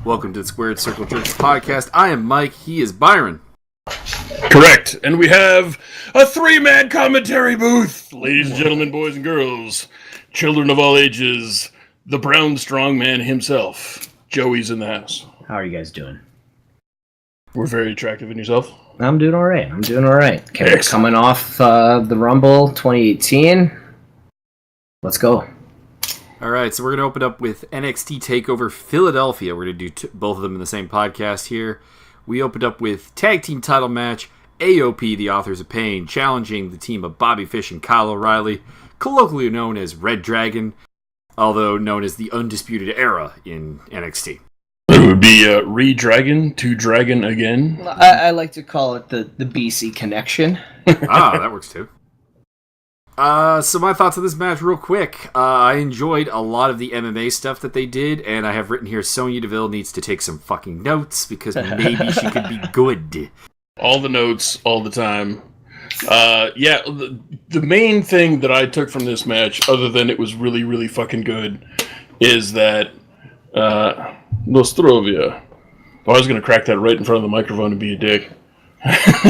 Welcome to the Squared Circle Church podcast. I am Mike. He is Byron. Correct. And we have a three-man commentary booth. Ladies and gentlemen, boys and girls, children of all ages, the brown strong man himself. Joey's in the house. How are you guys doing? We're very attractive. And yourself? I'm doing all right. Okay, coming off the Rumble 2018. Let's go. All right, so we're going to open up with NXT Takeover Philadelphia. We're going to do both of them in the same podcast here. We opened up with tag team title match, AOP, the Authors of Pain, challenging the team of Bobby Fish and Kyle O'Reilly, colloquially known as Red Dragon, although known as the Undisputed Era in NXT. It would be Re-Dragon to Dragon again. I like to call it the BC connection. That works too. So my thoughts on this match real quick. I enjoyed a lot of the MMA stuff that they did, and I have written here Sonya Deville needs to take some fucking notes because maybe she could be good. All the notes, all the time. The main thing that I took from this match, other than it was really, really fucking good, is that Nostrovia. I was going to crack that right in front of the microphone and be a dick.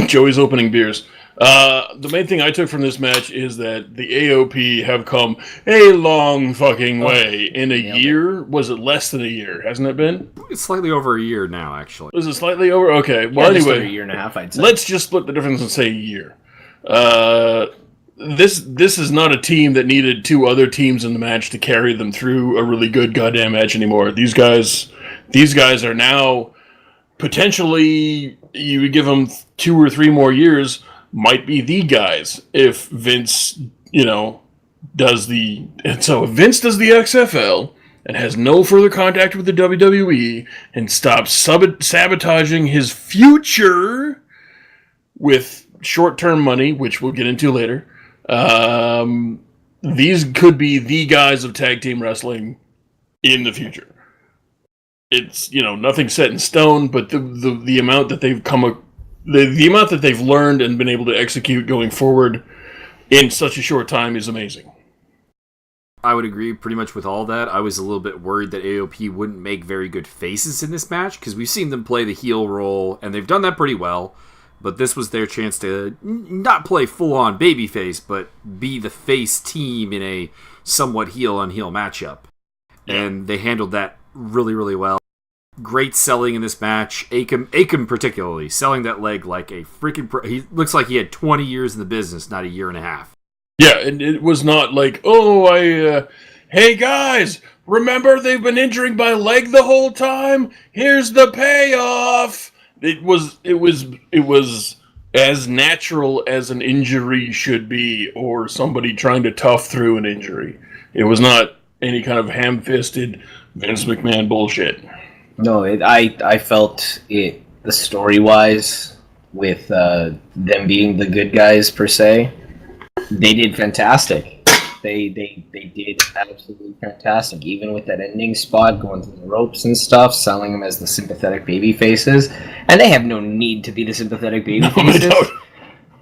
Joey's opening beers. The main thing I took from this match is that the AOP have come a long fucking way. In a year? Was it less than a year? Hasn't it been? It's slightly over a year now, actually. Was it slightly over? Okay. Well, just anyway. over a year and a half, I'd say. Let's just split the difference and say a year. This is not a team that needed two other teams in the match to carry them through a really good goddamn match anymore. These guys are now potentially, you would give them 2 or 3 more years, might be the guys if Vince, does the... And so if Vince does the XFL and has no further contact with the WWE and stops sabotaging his future with short-term money, which we'll get into later, these could be the guys of tag team wrestling in the future. It's, nothing set in stone, but the amount that they've the amount that they've learned and been able to execute going forward in such a short time is amazing. I would agree pretty much with all that. I was a little bit worried that AOP wouldn't make very good faces in this match, because we've seen them play the heel role, and they've done that pretty well. But this was their chance to not play full-on babyface, but be the face team in a somewhat heel-on-heel matchup. Yeah. And they handled that really, really well. Great selling in this match. Akam particularly, selling that leg like a freaking... He looks like he had 20 years in the business, not a year and a half. Yeah, and it was not like, hey guys, remember they've been injuring my leg the whole time? Here's the payoff! It was as natural as an injury should be, or somebody trying to tough through an injury. It was not any kind of ham-fisted Vince McMahon bullshit. No, I felt it, the story-wise, with them being the good guys, per se, they did fantastic. They did absolutely fantastic, even with that ending spot, going through the ropes and stuff, selling them as the sympathetic baby faces. And they have no need to be the sympathetic baby faces.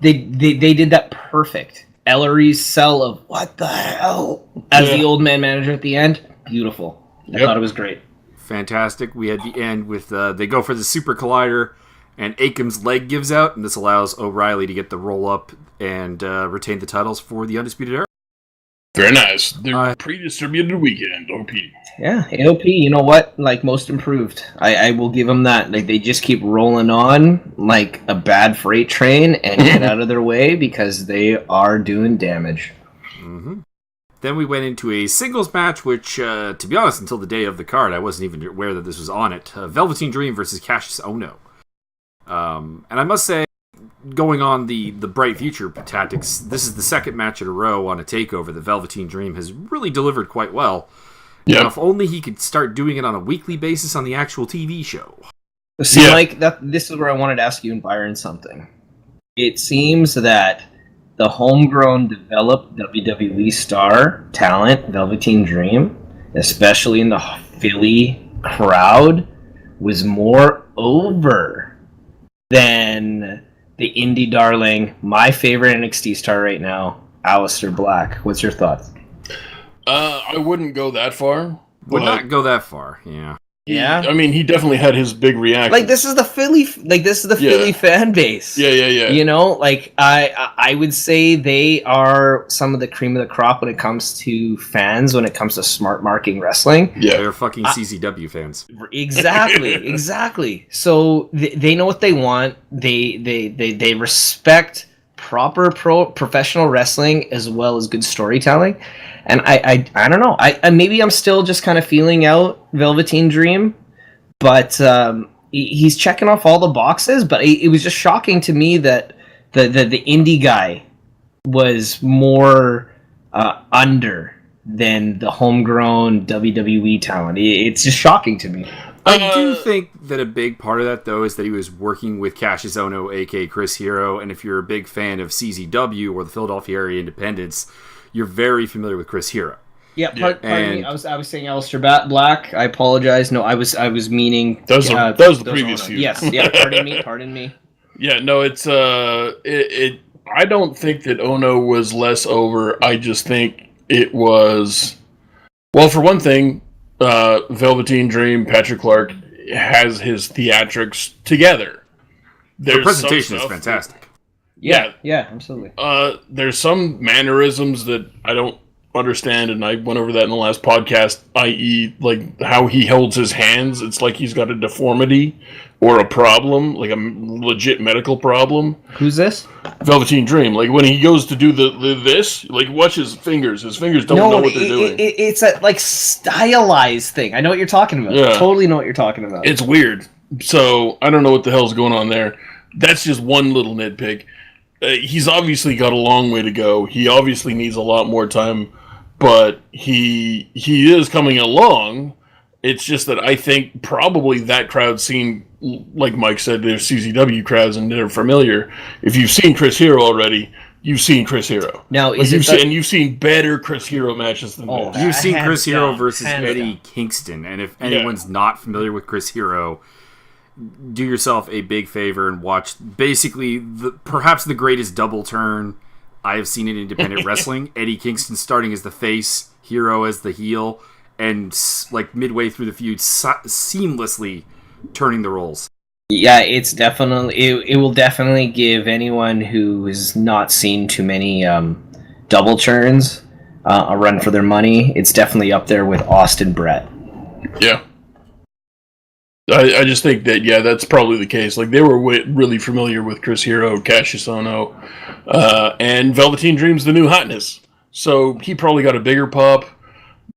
They did that perfect. Ellery's sell of, what the hell, as the old man manager at the end, beautiful. I thought it was great. Fantastic. We had the end with, they go for the Super Collider, and Akam's leg gives out, and this allows O'Reilly to get the roll-up and retain the titles for the Undisputed Era. Very nice. The pre-distributed weekend, OP. Yeah, AOP, you know what? Like, most improved. I will give them that. Like, they just keep rolling on like a bad freight train and get out of their way because they are doing damage. Mm-hmm. Then we went into a singles match, which, to be honest, until the day of the card, I wasn't even aware that this was on it. Velveteen Dream versus Cassius Ohno. And I must say, going on the bright future tactics, this is the second match in a row on a takeover that Velveteen Dream has really delivered quite well. Yeah. Now, if only he could start doing it on a weekly basis on the actual TV show. See, Mike, this is where I wanted to ask you and Byron something. It seems that the homegrown, developed WWE star talent, Velveteen Dream, especially in the Philly crowd, was more over than the indie darling, my favorite NXT star right now, Aleister Black. What's your thoughts? I wouldn't go that far. Would not go that far, yeah. Yeah. I mean, he definitely had his big reaction. Like this is the Philly fan base. Yeah. You know, like I would say they are some of the cream of the crop when it comes to fans, when it comes to smart marketing wrestling. Yeah. They're fucking CZW fans. Exactly. So they know what they want. They respect proper professional wrestling as well as good storytelling. And I don't know. I maybe I'm still just kind of feeling out Velveteen Dream, but he's checking off all the boxes. But it was just shocking to me that the indie guy was more under than the homegrown WWE talent. It's just shocking to me. I do think that a big part of that, though, is that he was working with Cassius Ohno, a.k.a. Chris Hero, and if you're a big fan of CZW or the Philadelphia Area Independents, you're very familiar with Chris Hero. Yeah, pardon me. I was saying Aleister Black. I apologize. No, I was meaning that was the previous feud. Yes, pardon me. Yeah, no, it's I don't think that Ono was less over. I just think it was, well, for one thing, Velveteen Dream, Patrick Clark has his theatrics together. The presentation is fantastic. Yeah, absolutely. There's some mannerisms that I don't understand, and I went over that in the last podcast, i.e., like how he holds his hands. It's like he's got a deformity or a problem, like a legit medical problem. Who's this? Velveteen Dream. Like when he goes to do this, like watch his fingers. His fingers don't know what they're doing. It's a like stylized thing. I know what you're talking about. Yeah. I totally know what you're talking about. It's weird. So I don't know what the hell's going on there. That's just one little nitpick. He's obviously got a long way to go. He obviously needs a lot more time, but he is coming along. It's just that I think probably that crowd seen, like Mike said, they're CZW crowds and they're familiar. If you've seen Chris Hero already, you've seen Chris Hero. Now, you've seen better Chris Hero matches than this. You've seen Chris Hero versus Eddie Kingston, and if anyone's not familiar with Chris Hero, do yourself a big favor and watch basically perhaps the greatest double turn I have seen in independent wrestling. Eddie Kingston starting as the face, Hero as the heel, and like midway through the feud, seamlessly turning the roles. Yeah, it's definitely it will definitely give anyone who has not seen too many double turns a run for their money. It's definitely up there with Austin Brett. Yeah. I just think that, yeah, that's probably the case. Like, they were really familiar with Chris Hero, Cassius Ohno, and Velveteen Dream's the new hotness. So he probably got a bigger pop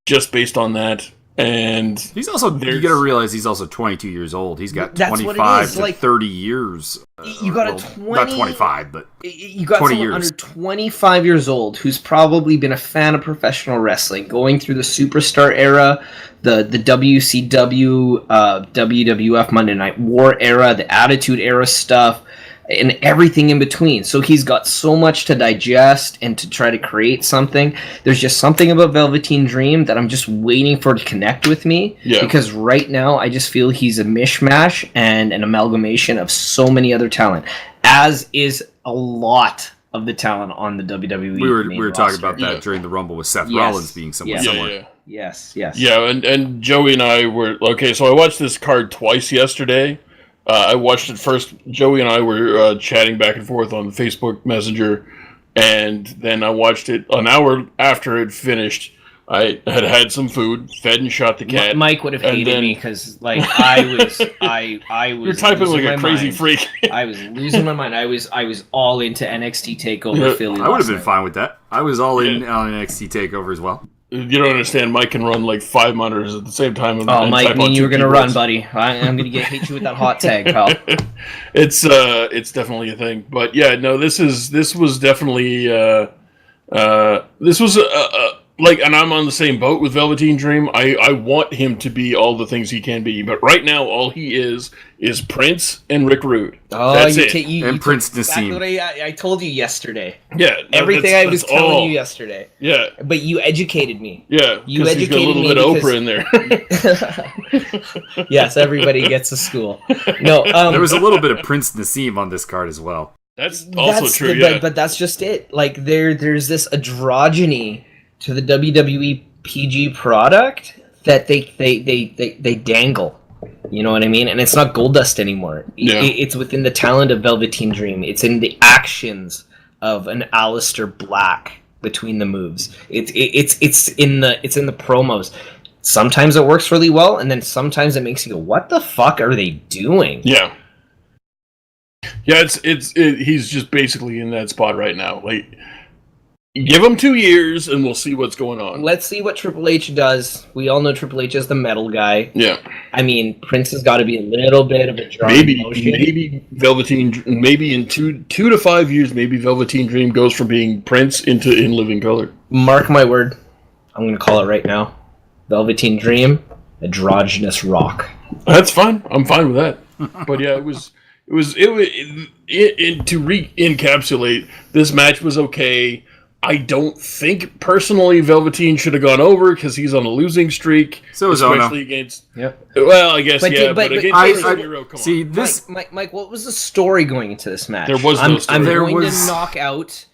just based on that. And he's also, you got to realize he's also 22 years old. He's got 25 to 30 years. You got not 25, but you got 20 someone years. under 25 years old who's probably been a fan of professional wrestling, going through the Superstar era, the WCW, WWF Monday Night War era, the Attitude Era stuff, and everything in between. So he's got so much to digest and to try to create something. There's just something about Velveteen Dream that I'm just waiting for to connect with me. Yeah. Because right now I just feel he's a mishmash and an amalgamation of so many other talent, as is a lot of the talent on the WWE. We were talking about that during the Rumble with Seth Rollins being somewhat similar. Yeah. Yes. Yeah, and Joey and I were... Okay, so I watched this card twice yesterday. I watched it first. Joey and I were chatting back and forth on Facebook Messenger, and then I watched it an hour after it finished. I had some food, fed and shot the cat. Mike would have hated me because, like, I was. You're typing like a crazy freak. I was losing my mind. I was all into NXT Takeover Philly. I would have been fine with that. I was all in on NXT Takeover as well. You don't understand. Mike can run like 5 monitors at the same time. Oh, Mike, me and you were gonna run, buddy. I'm gonna hit you with that hot tag, pal. It's definitely a thing. But yeah, no, this was definitely this was like, and I'm on the same boat with Velveteen Dream. I want him to be all the things he can be, but right now all he is Prince and Rick Rude. Oh, that's it. And Prince Nassim. Exactly what I told you yesterday. Yeah, everything I was telling you yesterday. Yeah, but you educated me. Yeah, you educated he's got a little bit of Oprah in there. Yes, everybody gets a school. No, there was a little bit of Prince Nassim on this card as well. That's also true. Yeah, but that's just it. Like there's this androgyny to the WWE PG product that they dangle. You know what I mean? And it's not Goldust anymore. Yeah. It's within the talent of Velveteen Dream. It's in the actions of an Aleister Black between the moves. It's in the promos. Sometimes it works really well, and then sometimes it makes you go, "What the fuck are they doing?" Yeah. Yeah, he's just basically in that spot right now. Like, give him 2 years, and we'll see what's going on. Let's see what Triple H does. We all know Triple H is the metal guy. Yeah. I mean, Prince has got to be a little bit of a drawn emotion. Maybe Velveteen, maybe in 2 to 5 years, maybe Velveteen Dream goes from being Prince into In Living Color. Mark my word. I'm going to call it right now. Velveteen Dream, androgynous rock. That's fine. I'm fine with that. But yeah, it was to re-encapsulate, this match was okay. I don't think personally Velveteen should have gone over because he's on a losing streak. So is especially Ono. Against. Yep. Well, I guess But against Hero, come see on. this. Mike, what was the story going into this match? There was no story. I'm There going was- to knock out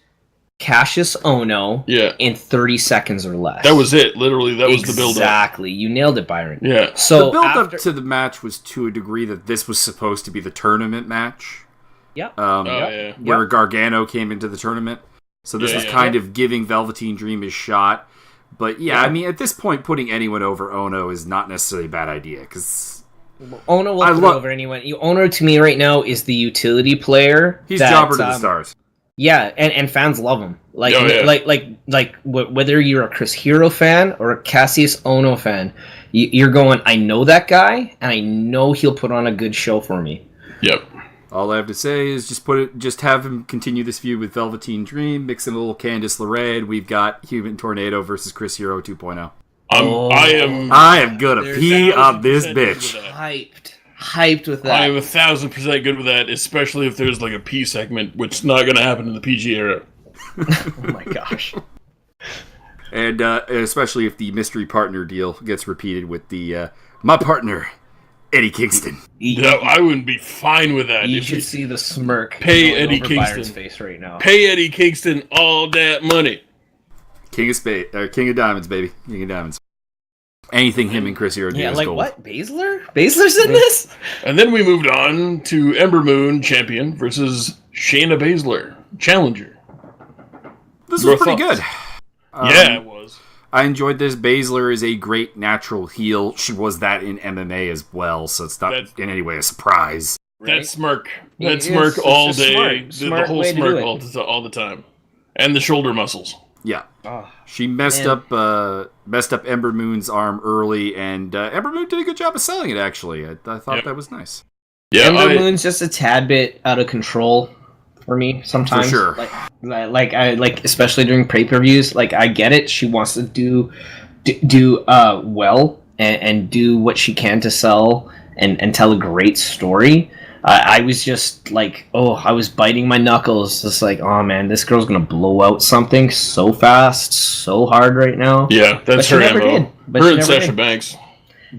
Cassius Ono in 30 seconds or less. That was it. Literally, that was the build-up. Exactly. You nailed it, Byron. Yeah. So The build-up after, to the match was to a degree that this was supposed to be the tournament match. yeah. Yeah. Where Gargano came into the tournament. So this was kind of giving Velveteen Dream his shot. But yeah, I mean, at this point, putting anyone over Ono is not necessarily a bad idea, because Ono will put over anyone. Ono to me right now is the utility player. he's jobber to the stars. Yeah, and fans love him. Like, Oh, yeah. like whether you're a Chris Hero fan or a Cassius Ono fan, you're going, I know that guy, and I know he'll put on a good show for me. Yep. All I have to say is just have him continue this feud with Velveteen Dream, mix in a little Candice LeRae, and we've got Human Tornado versus Chris Hero 2.0. I am gonna pee on this bitch. Hyped with that. I am 1,000% good with that, especially if there's like a P segment, which is not going to happen in the PG era. Oh my gosh. And especially if the mystery partner deal gets repeated with the my partner, Eddie Kingston. No, I wouldn't be fine with that. You If should see the smirk pay going Eddie over Kingston. Byron's face right now. Pay Eddie Kingston all that money. King of Diamonds, baby. King of Diamonds. Anything him and Chris Hero do Yeah, is like gold. what? Baszler's in this? And then we moved on to Ember Moon, champion, versus Shayna Baszler, challenger. This Your was pretty thoughts? good. Yeah, it was. I enjoyed this. Baszler is a great natural heel. She was that in MMA as well, so it's not in any way a surprise. That smirk. It That is. smirk It's all a day. smart The whole way to do smirk it. all the time. And the shoulder muscles. Yeah. Oh, She messed up Ember Moon's arm early, and Ember Moon did a good job of selling it, actually. I thought that was nice. Yeah, Ember Moon's just a tad bit out of control for me sometimes. For sure. Like especially during pay-per-views. Like, I get it. She wants to do well and do what she can to sell and tell a great story. I was just like, I was biting my knuckles, just like, oh man, this girl's gonna blow out something so fast, so hard right now. Yeah, that's her MO. Her and Sasha did. Banks.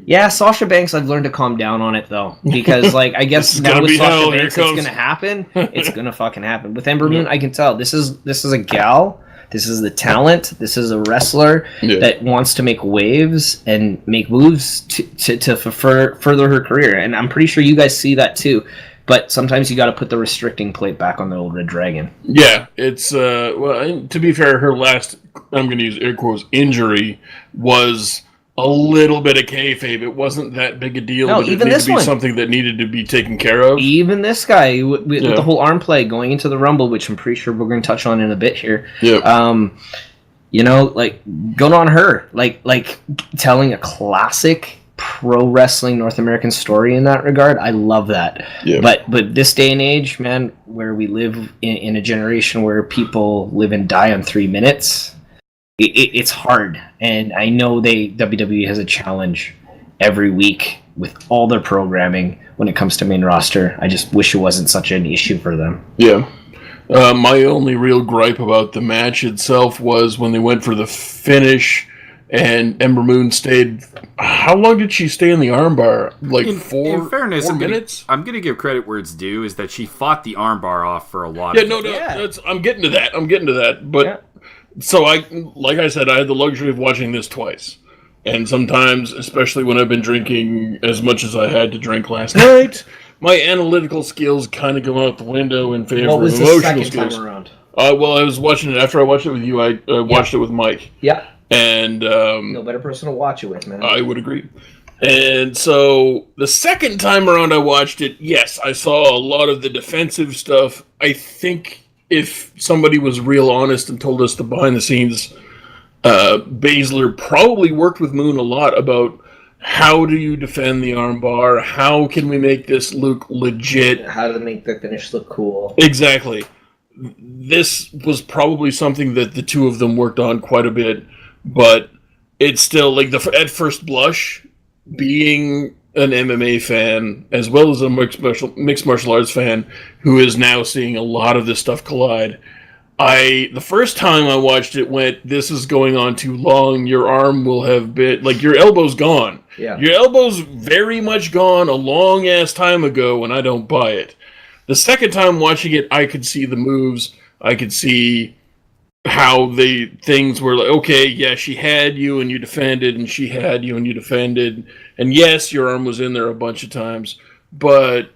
Yeah, Sasha Banks, I've learned to calm down on it though, because like I guess now with Sasha Banks, it's gonna happen. It's gonna fucking happen. With Ember Moon, I can tell this is a gal. This is the talent. This is a wrestler that wants to make waves and make moves to further her career. And I'm pretty sure you guys see that too. But sometimes you got to put the restricting plate back on the old Red Dragon. Yeah, it's well. To be fair, her last, I'm going to use air quotes, injury was a little bit of kayfabe. It wasn't that big a deal, but it needed to be something that needed to be taken care of. Even this guy with the whole arm play going into the Rumble, which I'm pretty sure we're going to touch on in a bit here. Yeah. You know, like good on her, like telling a classic pro wrestling North American story in that regard. I love that. Yeah. But this day and age, man, where we live in a generation where people live and die on 3 minutes. It's hard, and I know WWE has a challenge every week with all their programming when it comes to main roster. I just wish it wasn't such an issue for them. Yeah. My only real gripe about the match itself was when they went for the finish, and Ember Moon stayed. How long did she stay in the armbar? Like in fairness, 4 minutes? I'm going to give credit where it's due, is that she fought the armbar off for a lot Yeah, of no, it. that's, I'm getting to that. But so like I said, I had the luxury of watching this twice, And sometimes, especially when I've been drinking as much as I had to drink last night, my analytical skills kind of go out the window in favor What was of the emotional second skills. time around? Well, I was watching it after I watched it with you. I watched it with Mike. Yeah. And No better person to watch it with, man. I would agree. And so the second time around I watched it, yes, I saw a lot of the defensive stuff. I think if somebody was real honest and told us the behind the scenes, Baszler probably worked with Moon a lot about how do you defend the armbar? How can we make this look legit? How to make the finish look cool. Exactly. This was probably something that the two of them worked on quite a bit, but it's still, like, at first blush, being an MMA fan, as well as a mixed martial arts fan, who is now seeing a lot of this stuff collide, the first time I watched it went, this is going on too long, your arm will have been, like, your elbow's gone. Yeah. Your elbow's very much gone a long-ass time ago, and I don't buy it. The second time watching it, I could see the moves, I could see how things were like, okay, yeah, she had you and you defended, and she had you and you defended, and yes, your arm was in there a bunch of times, but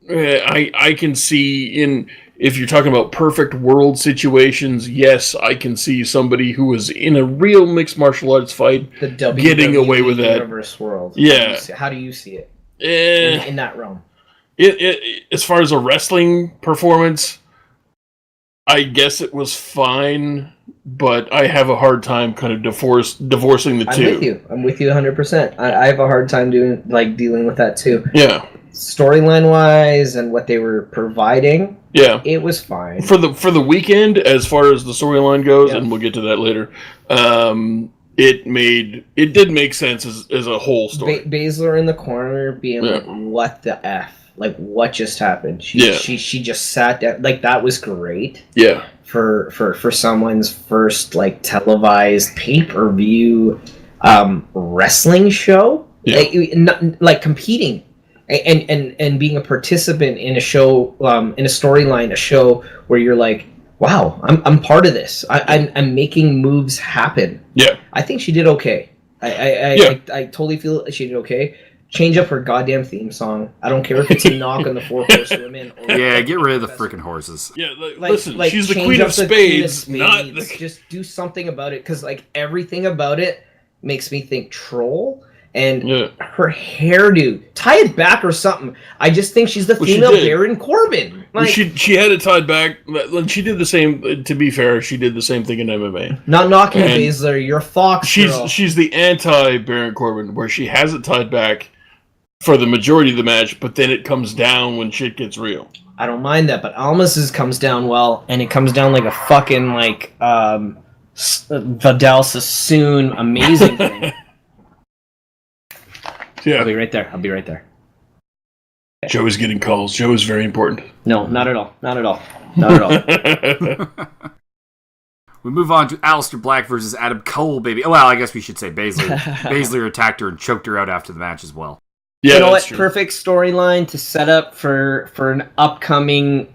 I can see if you're talking about perfect world situations, yes, I can see somebody who was in a real mixed martial arts fight getting away with that. Universe world. Yeah. How do you see it in that realm? As far as a wrestling performance, I guess it was fine, but I have a hard time kind of divorcing the two. I'm with you 100%. I have a hard time dealing with that too. Yeah. Storyline wise and what they were providing, yeah, it was fine. For the weekend, as far as the storyline goes, yeah. And we'll get to that later, it did make sense as a whole story. Baszler in the corner being like, what the F? Like, what just happened? She just sat down. Like, that was great. Yeah. For someone's first, like, televised pay-per-view wrestling show. Yeah. Like competing. And being a participant in a show, in a storyline, a show where you're like, wow, I'm part of this. I'm making moves happen. Yeah. I think she did okay. I totally feel she did okay. Change up her goddamn theme song. I don't care if it's a knock on the 4 Horse Women. Or get rid of the freaking horses. Yeah, listen, she's the Queen of Spades. Just do something about it, because like everything about it makes me think troll. And her hairdo, tie it back or something. I just think she's the female Baron Corbin. Like, she had it tied back. She did the same. To be fair, she did the same thing in MMA. Not knocking Baszler, you're Fox girl. She's the anti Baron Corbin, where she has it tied back for the majority of the match, but then it comes down when shit gets real. I don't mind that, but Almas's comes down well, and it comes down like a fucking Vidal Sassoon amazing thing. Yeah. I'll be right there. Joe is getting calls. Joe is very important. No, not at all. We move on to Aleister Black versus Adam Cole, baby. Well, I guess we should say Baszler. Baszler attacked her and choked her out after the match as well. Yeah, you know what? True. Perfect storyline to set up for an upcoming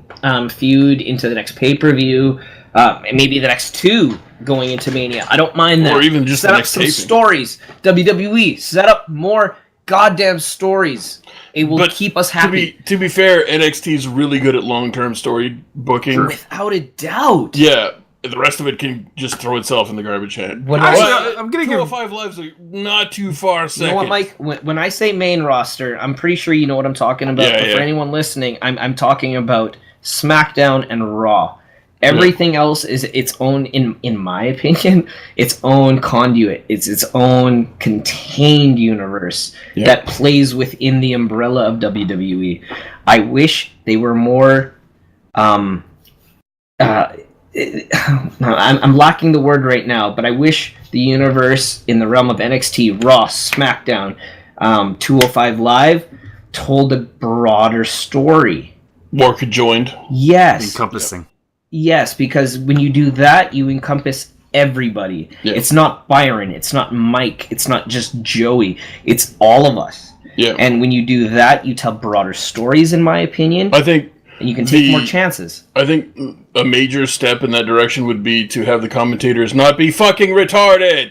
feud into the next pay-per-view. And maybe the next 2 going into Mania. I don't mind that. Or even just set the up next some taping. Stories. WWE, set up more goddamn stories. It will keep us happy. To be fair, NXT's really good at long-term story booking. Without a doubt. Yeah, the rest of it can just throw itself in the garbage can. I'm gonna give 205 Live's not too far second. You know what, Mike? When I say main roster, I'm pretty sure you know what I'm talking about. Yeah, but for anyone listening, I'm talking about SmackDown and Raw. Everything else is its own, in my opinion, its own conduit. It's its own contained universe that plays within the umbrella of WWE. I wish they were more... I'm lacking the word right now, but I wish the universe in the realm of NXT, Raw, SmackDown, 205 Live told a broader story. More conjoined. Yes. Encompassing. Yes, because when you do that, you encompass everybody. Yeah. It's not Byron, it's not Mike, it's not just Joey, it's all of us. Yeah. And when you do that, you tell broader stories, in my opinion. I think... And you can take more chances. I think a major step in that direction would be to have the commentators not be fucking retarded.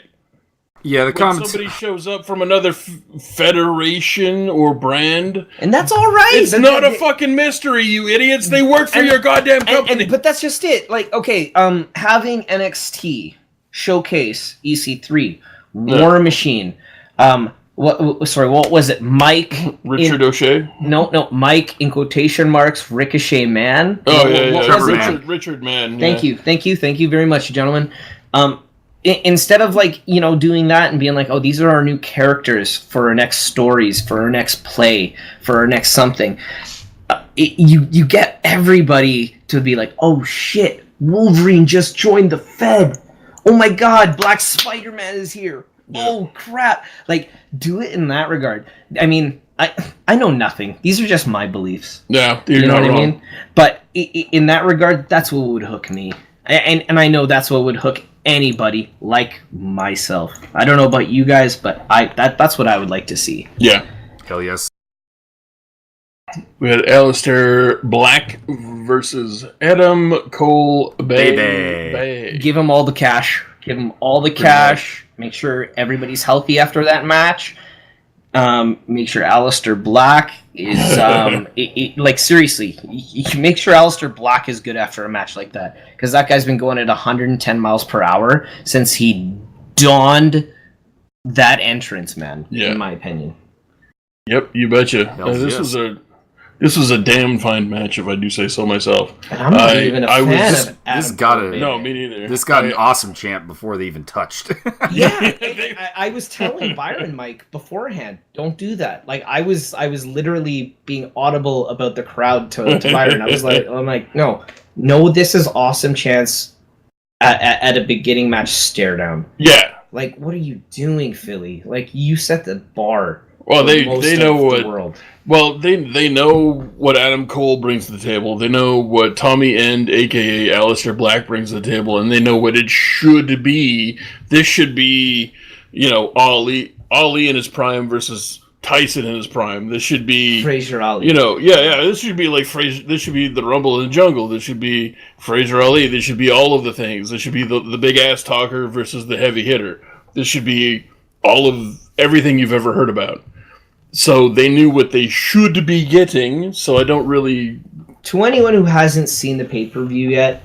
Yeah, the when comments. somebody shows up from another federation or brand. And that's all right. It's not a fucking mystery, you idiots. They work for your goddamn company. But that's just it. Like, okay, having NXT showcase EC3, War Machine, what was it? Mike Richard O'Shea? No, Mike in quotation marks Ricochet Man. Oh yeah. Richard Man. Thank you very much, gentlemen. Instead of doing that and being like, oh, these are our new characters for our next stories, for our next play, for our next something, you get everybody to be like, oh shit, Wolverine just joined the Fed. Oh my God, Black Spider-Man is here. Yeah. Oh crap! Like, do it in that regard. I mean, I know nothing. These are just my beliefs. Yeah, you know what I mean. But in that regard, that's what would hook me, and I know that's what would hook anybody like myself. I don't know about you guys, but that's what I would like to see. Yeah. Hell yes. We had Aleister Black versus Adam Cole Bay. Give him all the cash. Give him all the cash. Make sure everybody's healthy after that match. Make sure Aleister Black is like, seriously, you can make sure Aleister Black is good after a match like that, because that guy's been going at 110 miles per hour since he donned that entrance, man. Yeah. In my opinion. Yep, you betcha. This was a damn fine match, if I do say so myself. And I'm not even a fan of Adam Cole. No, me neither. This got an awesome chant before they even touched. Yeah, I was telling Byron, Mike, beforehand, don't do that. Like, I was literally being audible about the crowd to Byron. I'm like, no, this is awesome chance at a beginning match stare down. Yeah. Like, what are you doing, Philly? Like, you set the bar. Well, they know what. Well, they know what Adam Cole brings to the table. They know what Tommy End, aka Aleister Black, brings to the table, and they know what it should be. This should be, Ali in his prime versus Tyson in his prime. This should be Fraser Ali. This should be like Fraser. This should be the Rumble in the Jungle. This should be Fraser Ali. This should be all of the things. This should be the big ass talker versus the heavy hitter. This should be all of everything you've ever heard about. So they knew what they should be getting, so I don't really... To anyone who hasn't seen the pay-per-view yet,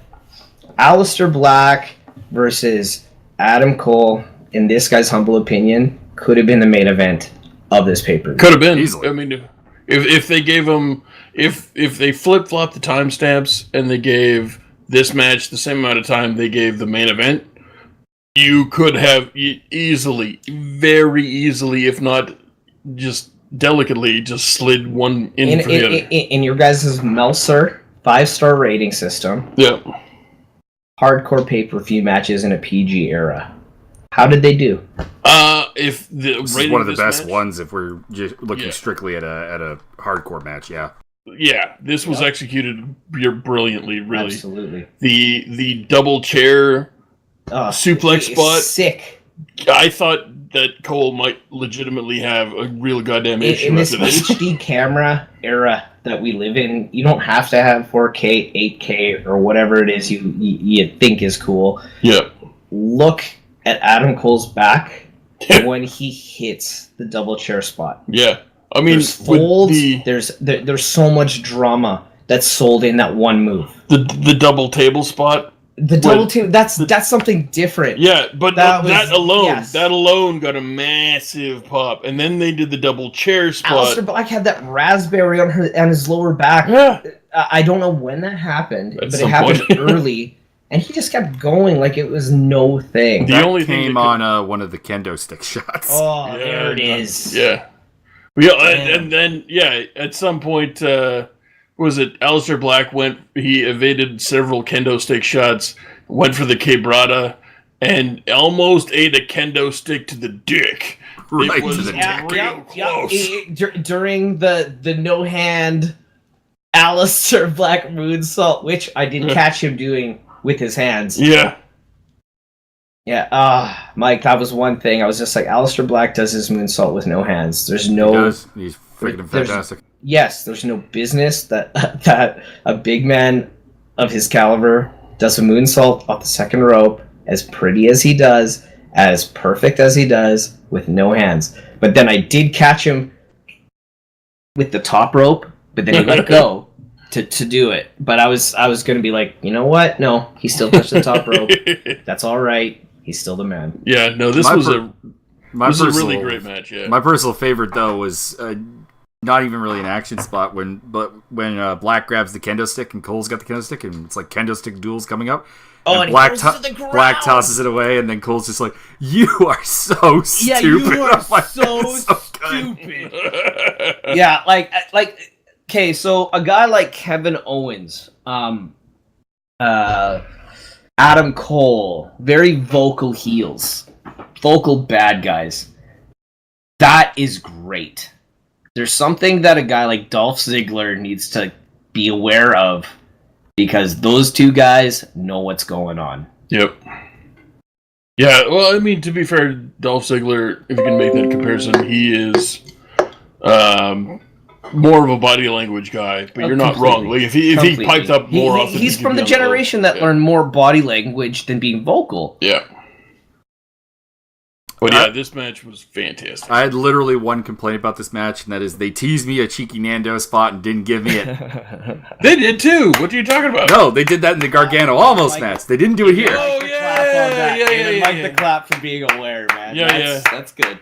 Aleister Black versus Adam Cole, in this guy's humble opinion, could have been the main event of this pay-per-view. Could have been. Easily. I mean, if they gave them... If they flip-flopped the timestamps and they gave this match the same amount of time they gave the main event, you could have easily, very easily, if not just... delicately just slid one in for the other. In your guys' Meltzer 5-star rating system, yeah, hardcore pay-per-view matches in a PG era, how did they do? This is one of the best ones if we're just looking strictly at a hardcore match. Yeah, this was executed brilliantly. Really, absolutely. The double chair suplex spot, sick. I thought that Cole might legitimately have a real goddamn issue. In this HD camera era that we live in, you don't have to have 4K, 8K, or whatever it is you think is cool. Yeah. Look at Adam Cole's back when he hits the double chair spot. Yeah. I mean, there's folds, there's so much drama that's sold in that one move. The double table spot. The double team, that's something different. Yeah, but that alone got a massive pop. And then they did the double chair spot. Aleister Black had that raspberry on his lower back. Yeah. I don't know when that happened, but it happened early. And he just kept going like it was no thing. The only thing came on one of the kendo stick shots. Oh, yeah, there it is. Yeah. And then, at some point... was it Aleister Black he evaded several kendo stick shots, went for the quebrada, and almost ate a kendo stick to the dick. Right, it was to the dick. Close. During the no-hand Aleister Black moonsault, which I did catch him doing with his hands. Yeah. Yeah, Mike, that was one thing. I was just like, Aleister Black does his moonsault with no hands. There's no... He does. He's freaking fantastic. Yes, there's no business that a big man of his caliber does a moonsault off the second rope as pretty as he does, as perfect as he does with no hands. But then I did catch him with the top rope, but then he let go to do it. But I was going to be like, you know what? No, he still touched the top rope. That's all right. He's still the man. Yeah, no, this was a really great match. Yeah, my personal favorite though was not even really an action spot when Black grabs the kendo stick and Cole's got the kendo stick and it's like kendo stick duels coming up. Oh, and Black, he goes to the ground. Black tosses it away, and then Cole's just like, "You are so stupid." Yeah, you are like, so stupid. Yeah, like, okay, so a guy like Kevin Owens, Adam Cole, very vocal heels, vocal bad guys. That is great. There's something that a guy like Dolph Ziggler needs to be aware of. Because those two guys know what's going on. Yep. Yeah, well, I mean, to be fair, Dolph Ziggler, if you can make that comparison, he is more of a body language guy, but you're not wrong. Like, if he piped up more often... He's from the generation that learned more body language than being vocal. Yeah. But yeah, this match was fantastic. I had literally one complaint about this match, and that is they teased me a cheeky Nando spot and didn't give me it. They did too. What are you talking about? No, they did that in the Gargano Almost match. They didn't do it here. Oh, yeah. Like the clap for being aware, man. Yeah, That's good.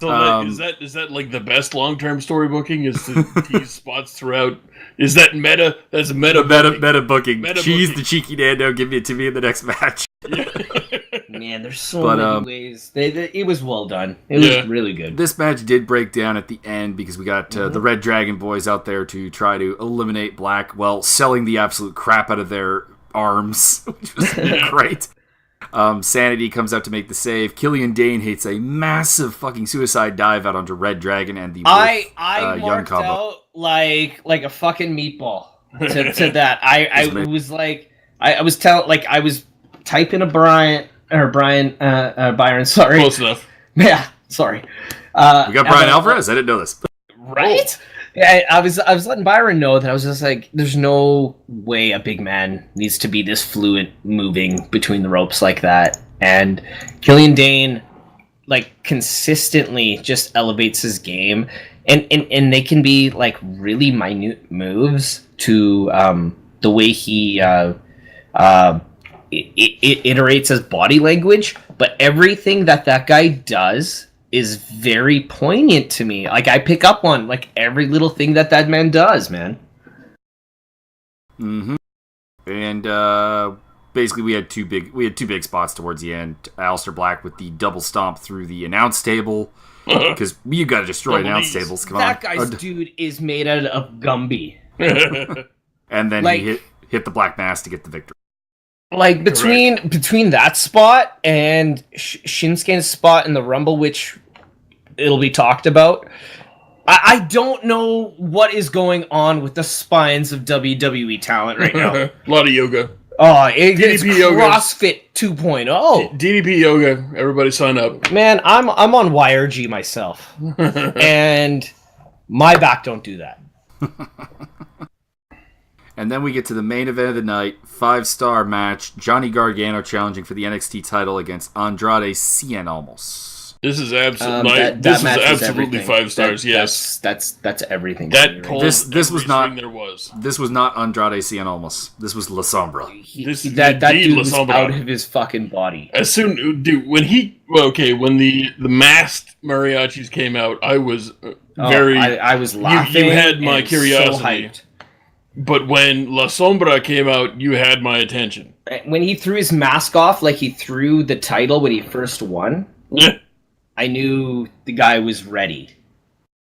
So is that like the best long-term story booking? Is to tease spots throughout? Is that meta? That's meta booking. Cheese the cheeky Nando. Give it to me in the next match. Man, there's so many ways. It was well done. It was really good. This match did break down at the end because we got the Red Dragon boys out there to try to eliminate Black while selling the absolute crap out of their arms, which was great. Sanity comes out to make the save. Killian Dane hits a massive fucking suicide dive out onto Red Dragon and the I young marked combo. out like a fucking meatball to that. I was like I was typing a Byron, sorry. Close enough. Yeah, sorry. We got Brian Alvarez? I didn't know this. Right? Yeah, I was letting Byron know that I was just like, there's no way a big man needs to be this fluid moving between the ropes like that. And Killian Dane, like, consistently just elevates his game. And they can be, like, really minute moves to the way he it iterates his body language, but everything that guy does is very poignant to me. Like, I pick up on like every little thing that man does, man. Mm-hmm. And basically, we had two big spots towards the end. Aleister Black with the double stomp through the announce table, because you got to destroy announce tables. Come on, that guy's dude is made out of Gumby. And then he hit the Black Mass to get the victory. Like, between that spot and Shinsuke's spot in the Rumble, which it'll be talked about, I don't know what is going on with the spines of WWE talent right now. A lot of yoga. Oh, it's yoga. CrossFit 2.0. DDP yoga. Everybody sign up. Man, I'm on YRG myself. And my back don't do that. And then we get to the main event of the night, 5-star match, Johnny Gargano challenging for the NXT title against Andrade Cien Almos. This is absolutely 5 stars. Yes, that's everything. That pulled this was not there was. This was not Andrade Cien Almos. This was La Sombra. That dude was out of his fucking body. When the masked mariachis came out, I was I was laughing. You had my curiosity. So hyped. But when La Sombra came out, you had my attention. When he threw his mask off, like he threw the title when he first won, I knew the guy was ready.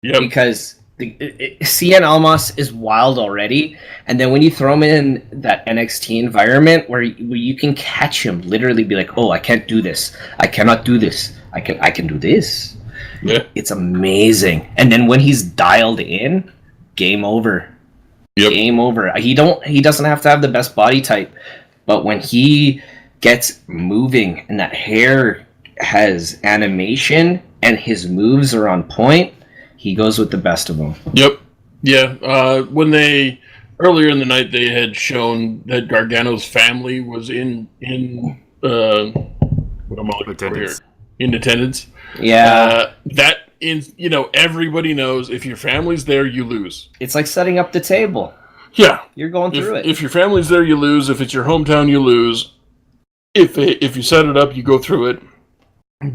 Yep. Because Cien Almas is wild already, and then when you throw him in that NXT environment where you can catch him, literally be like, "Oh, I can't do this. I cannot do this. I can do this." Yeah. It's amazing. And then when he's dialed in, game over. Yep. Game over. He doesn't have to have the best body type, but when he gets moving and that hair has animation and his moves are on point, he goes with the best of them. Yep. Yeah. When they earlier in the night they had shown that Gargano's family was in What am I looking for here? Attendance. In attendance. Yeah. Everybody knows if your family's there, you lose. It's like setting up the table. Yeah. You're going through it. If your family's there, you lose. If it's your hometown, you lose. If you set it up, you go through it.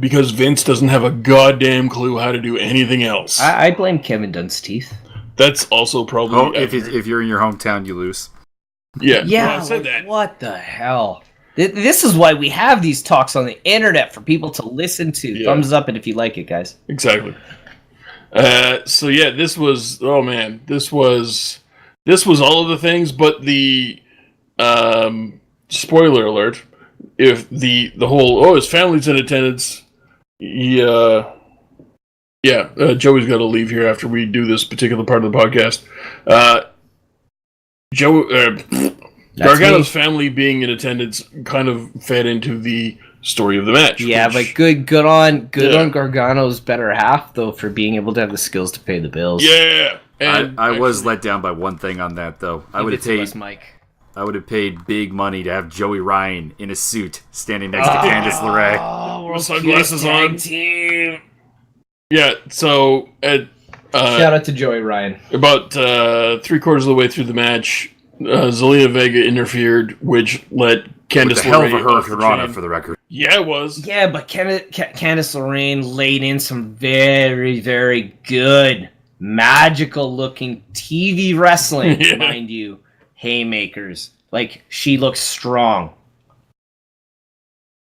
Because Vince doesn't have a goddamn clue how to do anything else. I blame Kevin Dunn's teeth. That's also probably... Oh, if you're in your hometown, you lose. Yeah, Yeah, well, I said that. What the hell? This is why we have these talks on the internet for people to listen to. Yeah. Thumbs up and if you like it, guys. Exactly. So yeah, this was... Oh, man. This was all of the things, but the... spoiler alert. If the whole... his family's in attendance... Joey's got to leave here after we do this particular part of the podcast. Gargano's family being in attendance kind of fed into the story of the match. Yeah, but good on Gargano's better half though for being able to have the skills to pay the bills. Yeah, and I was let down by one thing on that though. I would have paid big money to have Joey Ryan in a suit standing next to Candice LeRae. Oh, with sunglasses on. Team. Yeah, so Shout out to Joey Ryan. About 3/4 of the way through the match, Zelina Vega interfered, which let Candice With the hell of a LeRae off the Hurricanrana chain. for the record. Yeah, it was. Yeah, but Candice LeRae laid in some very, very good, magical-looking TV wrestling, Yeah. mind you. Haymakers. Like, she looks strong.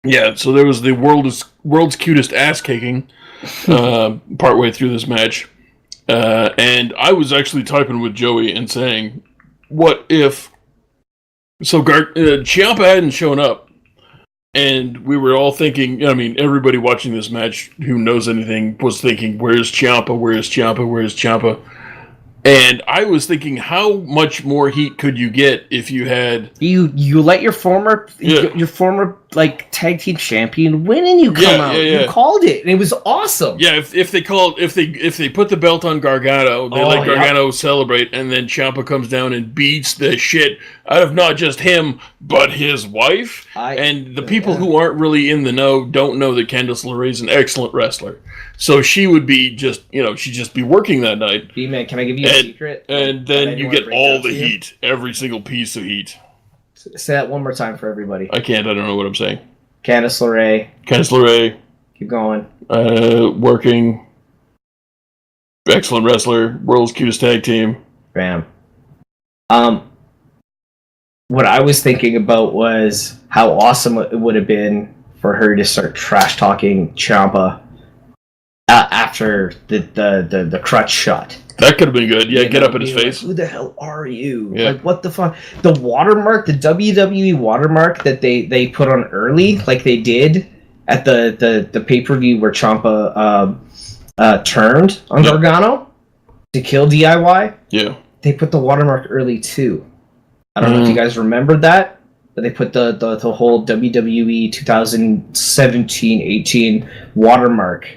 Yeah, so there was the world's cutest ass kicking partway through this match. And I was actually typing with Joey and saying, what if... So Ciampa hadn't shown up, and we were all thinking, everybody watching this match who knows anything was thinking, where's Ciampa, where's Ciampa, where's Ciampa? And I was thinking, how much more heat could you get if you had... You let your former like tag team champion win and you come out. Yeah. You called it and it was awesome. Yeah, if they put the belt on Gargano, they let Gargano celebrate, and then Ciampa comes down and beats the shit out of not just him but his wife. And the people who aren't really in the know don't know that Candice LeRae is an excellent wrestler. So she would be she'd just be working that night. B-Man, can I give you a secret? And then you get all the heat, every single piece of heat. Say that one more time for everybody. I don't know what I'm saying. Candice LeRae. Keep going. Working. Excellent wrestler. World's cutest tag team. Bam. What I was thinking about was how awesome it would have been for her to start trash talking Ciampa after the crutch shot. That could have been good. Yeah, get up in his face. Like, who the hell are you? Yeah. Like, what the fuck? The watermark, the WWE watermark that they put on early, like they did at the pay-per-view where Ciampa turned on Gargano to kill DIY. Yeah. They put the watermark early too. I don't know if you guys remember that, but they put the whole WWE 2017-18 watermark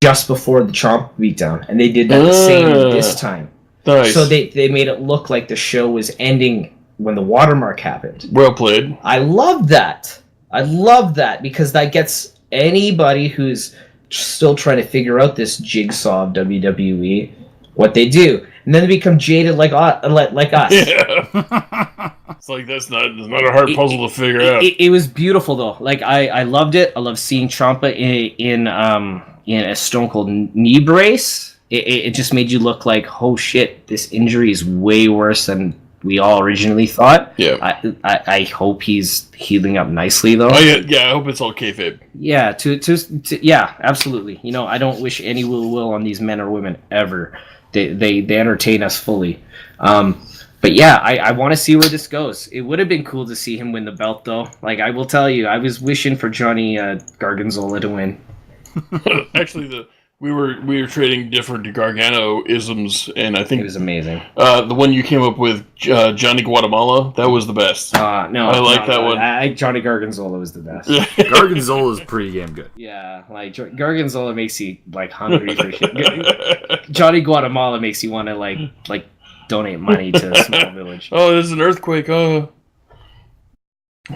just before the Ciampa beatdown, and they did that the same this time. Nice. So they made it look like the show was ending when the watermark happened. Well played. I love that. Because that gets anybody who's still trying to figure out this jigsaw of WWE what they do, and then they become jaded like us. Yeah. It's like it's not a hard puzzle to figure out. It was beautiful though. Like I loved it. I love seeing Ciampa in a Stone Cold knee brace. It just made you look like, oh shit, this injury is way worse than we all originally thought. Yeah. I hope he's healing up nicely though. Oh yeah. I hope it's all kayfabe. Yeah. Yeah. Absolutely. I don't wish any will on these men or women ever. They entertain us fully. But yeah, I want to see where this goes. It would have been cool to see him win the belt though. Like I will tell you, I was wishing for Johnny Garganzola to win. Actually, we were trading different Gargano isms, and I think it was amazing. The one you came up with, Johnny Guatemala, that was the best. No, I like that one. Johnny Garganzola was the best. Garganzola is pretty damn good. Yeah, like Garganzola makes you like hungry for shit. Johnny Guatemala makes you want to like donate money to a small village. Oh, there's an earthquake. Oh.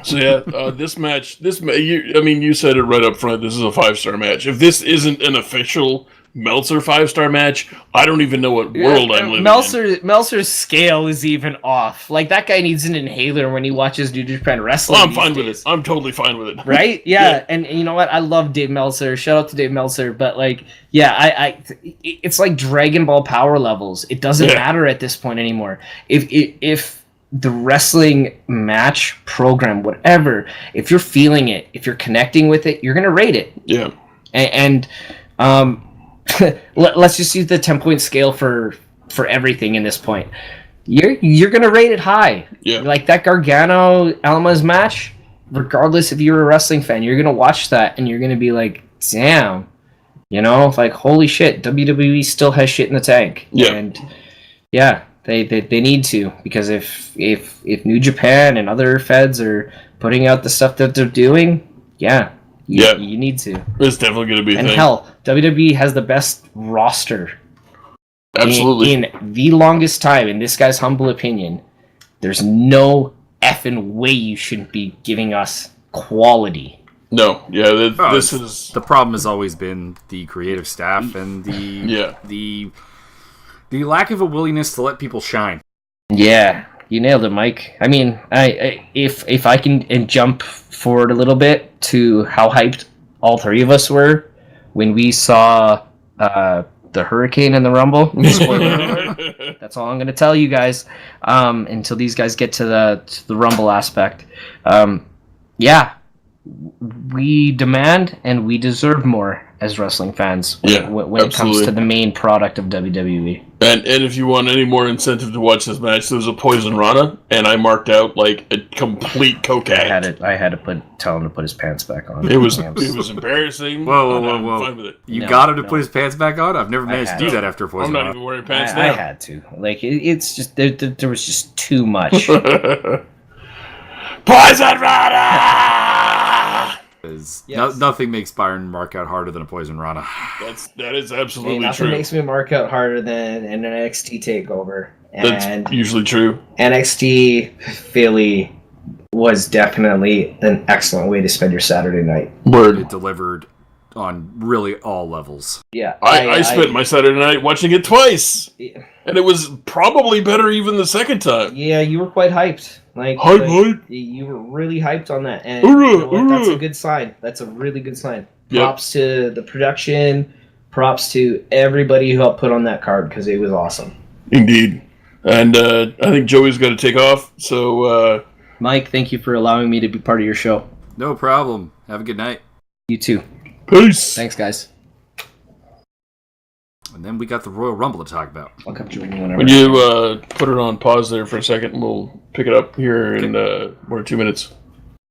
So yeah, you said it right up front. This is a 5-star match. If this isn't an official Meltzer 5-star match, I don't even know what world I'm living in. Meltzer's scale is even off. Like, that guy needs an inhaler when he watches New Japan Wrestling. I'm fine with it. I'm totally fine with it. Right? Yeah. And you know what? I love Dave Meltzer. Shout out to Dave Meltzer. But like, yeah, it's like Dragon Ball power levels. It doesn't matter at this point anymore. If the wrestling match program, whatever, if you're feeling it, if you're connecting with it, you're gonna rate it. Yeah. And let's just use the 10-point scale for everything in this point. You're gonna rate it high. Yeah. Like that Gargano Almas match, regardless if you're a wrestling fan, you're gonna watch that and you're gonna be like, damn, like holy shit, WWE still has shit in the tank. Yeah. And yeah, they need to, because if New Japan and other feds are putting out the stuff that they're doing, you need to. It's definitely going to be a and thing. Hell, WWE has the best roster. Absolutely. In the longest time, in this guy's humble opinion, there's no effing way you shouldn't be giving us quality. No, yeah, this is... The problem has always been the creative staff and the lack of a willingness to let people shine. Yeah, you nailed it, Mike. I mean, if I can jump forward a little bit to how hyped all three of us were when we saw the Hurricane in the Rumble. That's all I'm going to tell you guys until these guys get to the Rumble aspect. We demand and we deserve more as wrestling fans when it comes to the main product of WWE. And if you want any more incentive to watch this match, there was a Poison Rana, and I marked out like a complete coke addict. I had to tell him to put his pants back on. It was embarrassing. Whoa. I'm fine with it. You got him to put his pants back on? I've never managed to do that after Poison Rana. I'm not even wearing pants now. I had to. Like, it's just, there was just too much. Poison Rana! Nothing makes Byron mark out harder than a Poison Rana. That is absolutely nothing true. makes me mark out harder than an NXT takeover. And that's usually true. NXT Philly was definitely an excellent way to spend your Saturday night. Word. It delivered on really all levels. Yeah. I spent my Saturday night watching it twice. Yeah. And it was probably better even the second time. Yeah, you were quite hyped. Hype. You were really hyped on that. And you know what? That's a good sign. That's a really good sign. Props to the production. Props to everybody who helped put on that card, because it was awesome. Indeed. And I think Joey's got to take off. So, Mike, thank you for allowing me to be part of your show. No problem. Have a good night. You too. Peace. Thanks, guys. And then we got the Royal Rumble to talk about. I'll come join you whenever. When you put it on pause there for a second, we'll pick it up here in 1 or 2 minutes.